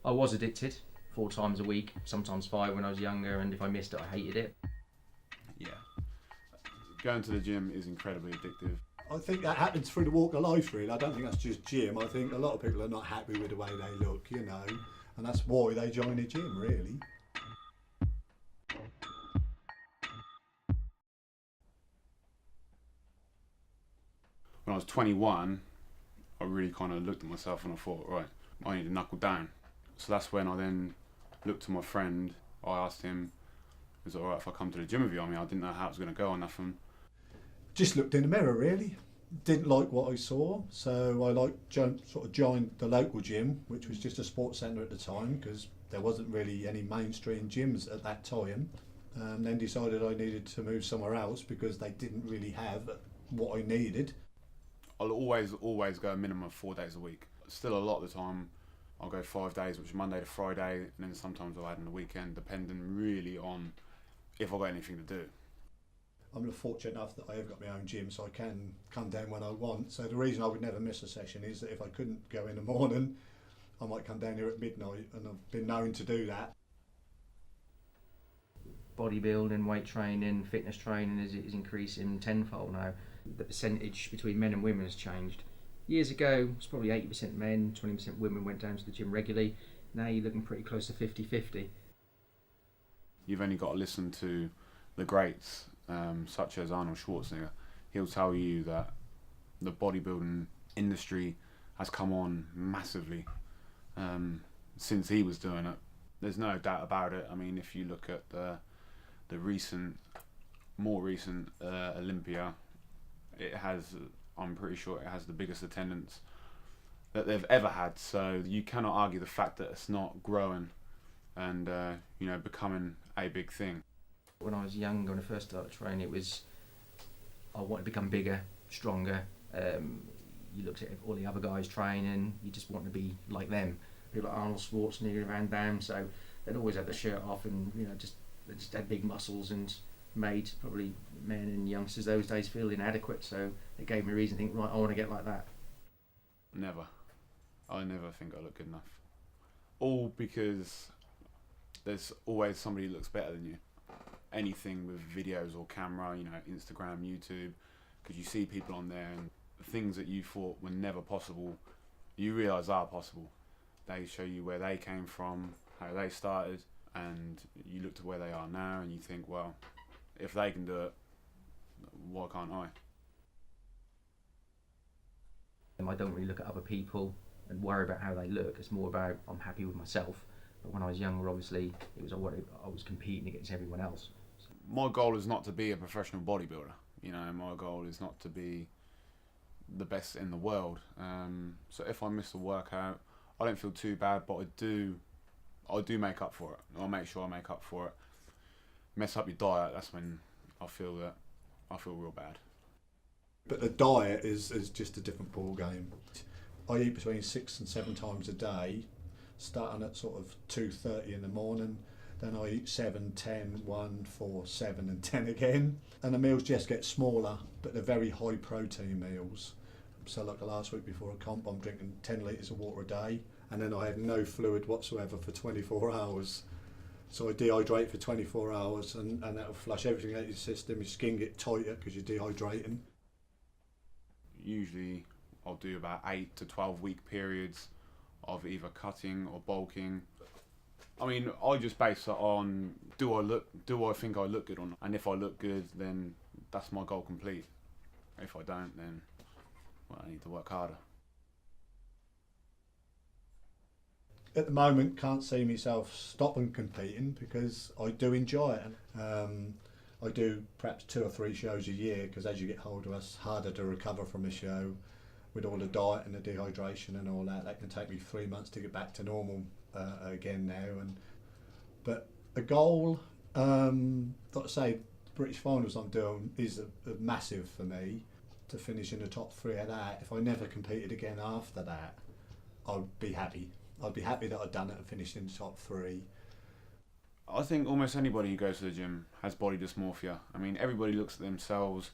I was addicted 4 times a week, sometimes 5 when I was younger, and if I missed it, I hated it. Yeah. Going to the gym is incredibly addictive. I think that happens through the walk of life, really. I don't think that's just gym. I think a lot of people are not happy with the way they look, you know, and that's why they join a gym, really. When I was 21, I really kind of looked at myself and I thought, right, I need to knuckle down. So that's when I then looked to my friend. I asked him, is it alright if I come to the gym with you? I mean, I didn't know how it was going to go or nothing. Just looked in the mirror, really. Didn't like what I saw, so I joined the local gym, which was just a sports centre at the time, because there wasn't really any mainstream gyms at that time. Then decided I needed to move somewhere else because they didn't really have what I needed. I'll always go a minimum of 4 days a week. Still a lot of the time I'll go 5 days, which is Monday to Friday, and then sometimes I'll add in the weekend, depending really on if I've got anything to do. I'm fortunate enough that I have got my own gym, so I can come down when I want. So the reason I would never miss a session is that if I couldn't go in the morning, I might come down here at midnight, and I've been known to do that. Bodybuilding, weight training, fitness training is increasing tenfold now. The percentage between men and women has changed. Years ago, it's probably 80% men, 20% women went down to the gym regularly. Now you're looking pretty close to 50-50. You've only got to listen to the greats, such as Arnold Schwarzenegger. He'll tell you that the bodybuilding industry has come on massively since he was doing it. There's no doubt about it. I mean, if you look at the more recent Olympia, I'm pretty sure it has the biggest attendance that they've ever had. So you cannot argue the fact that it's not growing and becoming a big thing. When I was younger, when I first started training, I wanted to become bigger, stronger. You looked at all the other guys training, you just want to be like them. People like Arnold Schwarzenegger, Van Damme, so they'd always have the shirt off and they just had big muscles and made probably men and youngsters those days feel inadequate. So it gave me a reason to think, right, I want to get like that. Never. I never think I look good enough. All because there's always somebody who looks better than you. Anything with videos or camera, Instagram, YouTube, because you see people on there and things that you thought were never possible, you realise are possible. They show you where they came from, how they started, and you look to where they are now and you think, well, if they can do it, why can't I? I don't really look at other people and worry about how they look. It's more about I'm happy with myself. But when I was younger, obviously, it was I was competing against everyone else. My goal is not to be a professional bodybuilder. My goal is not to be the best in the world. So if I miss a workout, I don't feel too bad, but I do make up for it. I'll make sure I make up for it. Mess up your diet, that's when I feel real bad. But the diet is just a different ball game. I eat between 6 and 7 times a day, starting at sort of 2:30 in the morning. Then I eat 7, 10, 1, 4, 7 and 10 again. And the meals just get smaller, but they're very high protein meals. So like the last week before a comp, I'm drinking 10 litres of water a day. And then I have no fluid whatsoever for 24 hours. So I dehydrate for 24 hours and that'll flush everything out of your system. Your skin get tighter because you're dehydrating. Usually I'll do about 8 to 12 week periods of either cutting or bulking. I mean, I just base it on, do I think I look good or not? And if I look good, then that's my goal complete. If I don't, then I need to work harder. At the moment, can't see myself stopping competing because I do enjoy it. I do perhaps 2 or 3 shows a year because as you get older, it's harder to recover from a show with all the diet and the dehydration and all that. That can take me 3 months to get back to normal again now. But the goal, like I say, British finals I'm doing is a massive for me to finish in the top 3 of that. If I never competed again after that, I'd be happy. I'd be happy that I'd done it and finished in the top 3. I think almost anybody who goes to the gym has body dysmorphia. I mean, everybody looks at themselves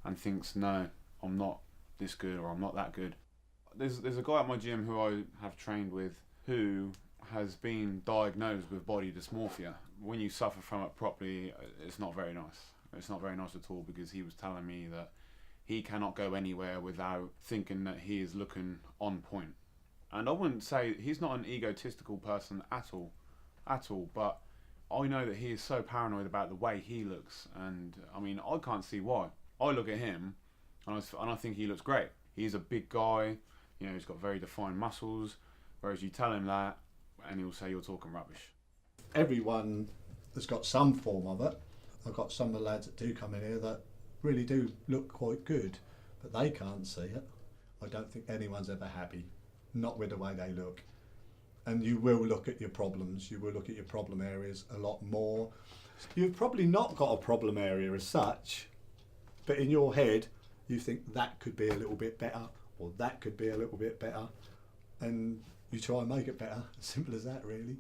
and thinks, no, I'm not this good or I'm not that good. There's a guy at my gym who I have trained with who has been diagnosed with body dysmorphia. When you suffer from it properly, it's not very nice. It's not very nice at all, because he was telling me that he cannot go anywhere without thinking that he is looking on point. And I wouldn't say he's not an egotistical person at all, but I know that he is so paranoid about the way he looks, and I mean, I can't see why. I look at him and I think he looks great. He's a big guy, you know, he's got very defined muscles, whereas you tell him that and he'll say you're talking rubbish. Everyone has got some form of it. I've got some of the lads that do come in here that really do look quite good, but they can't see it. I don't think anyone's ever happy, not with the way they look. And you will look at your problems, you will look at your problem areas a lot more. You've probably not got a problem area as such, but in your head you think that could be a little bit better, or that could be a little bit better, and you try and make it better. Simple as that, really.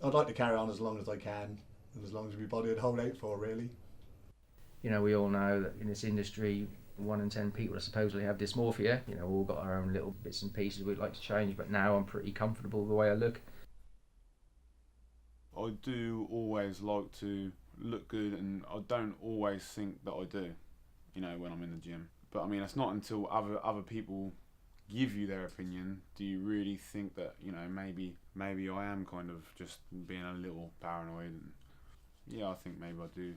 I'd like to carry on as long as I can, and as long as my body would hold out for, really. You know, we all know that in this industry, 1 in 10 people that supposedly have dysmorphia. You know, we've all got our own little bits and pieces we'd like to change, but now I'm pretty comfortable the way I look. I do always like to look good, and I don't always think that I do, you know, when I'm in the gym. But I mean, it's not until other people give you their opinion do you really think that, you know, maybe I am kind of just being a little paranoid. And yeah, I think maybe I do